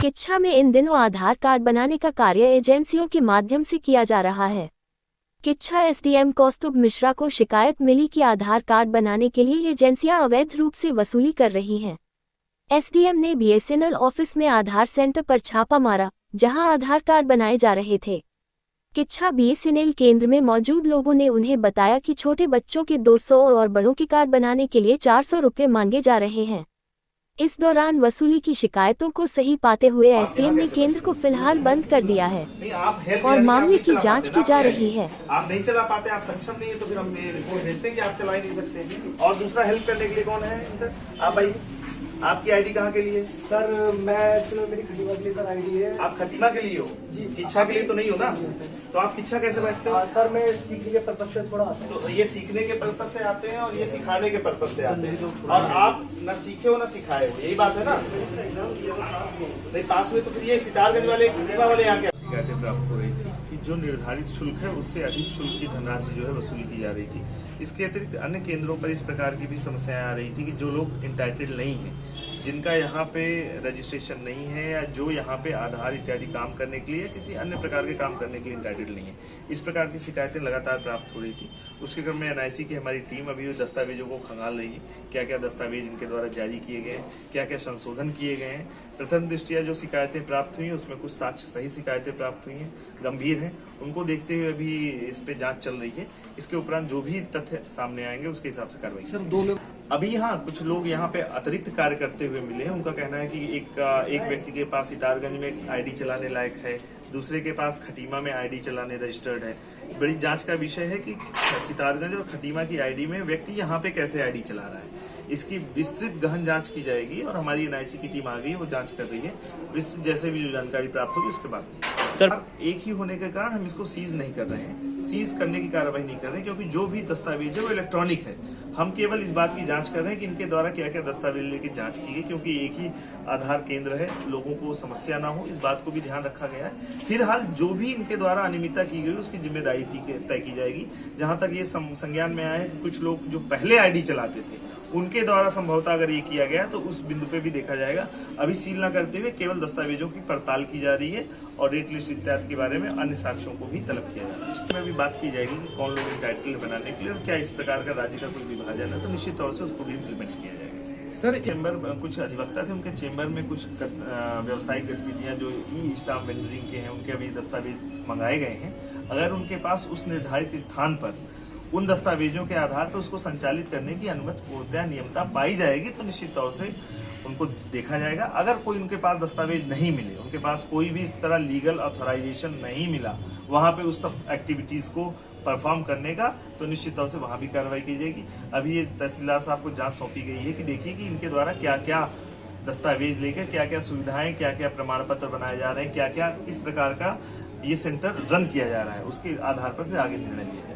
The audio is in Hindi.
किच्छा में इन दिनों आधार कार्ड बनाने का कार्य एजेंसियों के माध्यम से किया जा रहा है। किच्छा एसडीएम कौस्तुभ मिश्रा को शिकायत मिली कि आधार कार्ड बनाने के लिए एजेंसियां अवैध रूप से वसूली कर रही हैं। एसडीएम ने बीएसएनएल ऑफिस में आधार सेंटर पर छापा मारा, जहां आधार कार्ड बनाए जा रहे थे। किच्छा बीएसएनएल केंद्र में मौजूद लोगों ने उन्हें बताया कि छोटे बच्चों के 200 और बड़ों के कार्ड बनाने के लिए 400 रुपये मांगे जा रहे हैं। इस दौरान वसूली की शिकायतों को सही पाते हुए एसडीएम ने केंद्र को फिलहाल बंद कर दिया है और मामले की जांच की जा रही है। आप नहीं चला पाते, आप सक्षम नहीं है, तो फिर हम रिपोर्ट भेजते हैं कि आप चला ही नहीं सकते। और दूसरा हेल्प करने के लिए कौन है? आप भाई, आपकी आईडी कहाँ के लिए? सर मैं मेरी खटीमा के लिए सर आईडी है। आप खटीमा के लिए हो जी? किच्छा के लिए तो नहीं हो ना? तो आप किच्छा कैसे बैठते हो? सर मैं सीखने के पर्पज से थोड़ा आता हूँ। तो ये सीखने के पर्पज से आते हैं और ये सिखाने के पर्पज से आते हैं, और आप न सीखे हो न सिखाए हो, यही बात है ना? नहीं पास हुए तो फिर ये सितारगंज वाले खटीमा वाले यहाँ के शिकायतें प्राप्त हो रही थी कि जो निर्धारित शुल्क है उससे अधिक शुल्क की धनराशि जो है वसूली की जा रही थी। इसके अतिरिक्त अन्य केंद्रों पर इस प्रकार की भी समस्याएं आ रही थी कि जो लोग इंटाइटल्ड नहीं हैं, जिनका यहाँ पे रजिस्ट्रेशन नहीं है, या जो यहाँ पे आधार इत्यादि काम करने के लिए किसी अन्य प्रकार के काम करने के लिए इंटाइटल्ड नहीं है, इस प्रकार की शिकायतें लगातार प्राप्त हो रही थी। उसके क्रम में एनआईसी की हमारी टीम अभी दस्तावेजों को खंगाल रही है, क्या क्या दस्तावेज इनके द्वारा जारी किए गए हैं, क्या क्या संशोधन किए गए हैं। प्रथम दृष्टिया जो शिकायतें प्राप्त हुई उसमें कुछ साक्ष्य सही शिकायतें प्राप्त हुई हैं, गंभीर हैं, उनको देखते हुए अभी इस पे जांच चल रही है। इसके उपरांत जो भी तथ्य सामने आएंगे उसके हिसाब से कार्रवाई। सर 2 लोग अभी हाँ कुछ लोग यहाँ पे अतिरिक्त कार्य करते हुए मिले हैं। उनका कहना है कि एक व्यक्ति के पास सितारगंज में आईडी चलाने लायक है, दूसरे के पास खटीमा में आईडी चलाने रजिस्टर्ड है। बड़ी जांच का विषय है कि सितारगंज और खटीमा की आईडी में व्यक्ति यहाँ पे कैसे आईडी चला रहा है, इसकी विस्तृत गहन जांच की जाएगी और हमारी एनआईसी की टीम आ गई है, वो जांच कर रही है। विस्तृत जैसे भी जो जानकारी प्राप्त होगी उसके बाद सर एक ही होने के कारण हम इसको सीज नहीं कर रहे हैं, सीज करने की कार्रवाई नहीं कर रहे हैं, क्योंकि जो भी दस्तावेज है वो इलेक्ट्रॉनिक है। हम केवल इस बात की जांच कर रहे हैं कि इनके द्वारा क्या क्या दस्तावेज लेके जांच की गई, क्योंकि एक ही आधार केंद्र है, लोगों को समस्या ना हो, इस बात को भी ध्यान रखा गया है। फिलहाल जो भी इनके द्वारा अनियमितता की गई उसकी जिम्मेदारी तय की जाएगी। जहां तक ये संज्ञान में आया है कि कुछ लोग जो पहले आईडी चलाते थे उनके द्वारा संभवतः अगर ये किया गया तो उस बिंदु पे भी देखा जाएगा। अभी सील न करते हुए केवल दस्तावेजों की पड़ताल की जा रही है और रेट लिस्ट इत्यादि के बारे में अन्य साक्ष्यों को भी तलब किया जा रहा है। इसमें भी बात की जाएगी कि कौन लोग इंटाइटल्ड बनाने के लिए और क्या इस प्रकार का राज्य का कोई विभाजन है तो निश्चित तौर से उसको भी इम्प्लीमेंट किया जाएगा। सर चैम्बर कुछ अधिवक्ता थे, उनके चैम्बर में कुछ व्यवसायिक गतिविधियां जो ई स्टाम्प वेंडरिंग के हैं उनके अभी दस्तावेज मंगाए गए हैं। अगर उनके पास उस निर्धारित स्थान पर उन दस्तावेजों के आधार पर उसको संचालित करने की अनुमति पूर्णतया नियमता पाई जाएगी तो निश्चित तौर से उनको देखा जाएगा। अगर कोई उनके पास दस्तावेज नहीं मिले, उनके पास कोई भी इस तरह लीगल ऑथराइजेशन नहीं मिला वहां पे उस सब एक्टिविटीज को परफॉर्म करने का, तो निश्चित तौर से वहां भी कार्रवाई की जाएगी। अभी ये तहसीलदार साहब को जांच सौंपी गई है कि देखिए कि इनके द्वारा क्या क्या दस्तावेज लेकर क्या क्या सुविधाएं, क्या क्या प्रमाण पत्र बनाए जा रहे हैं, क्या क्या किस प्रकार का ये सेंटर रन किया जा रहा है, उसके आधार पर फिर आगे निर्णय लिया जाए।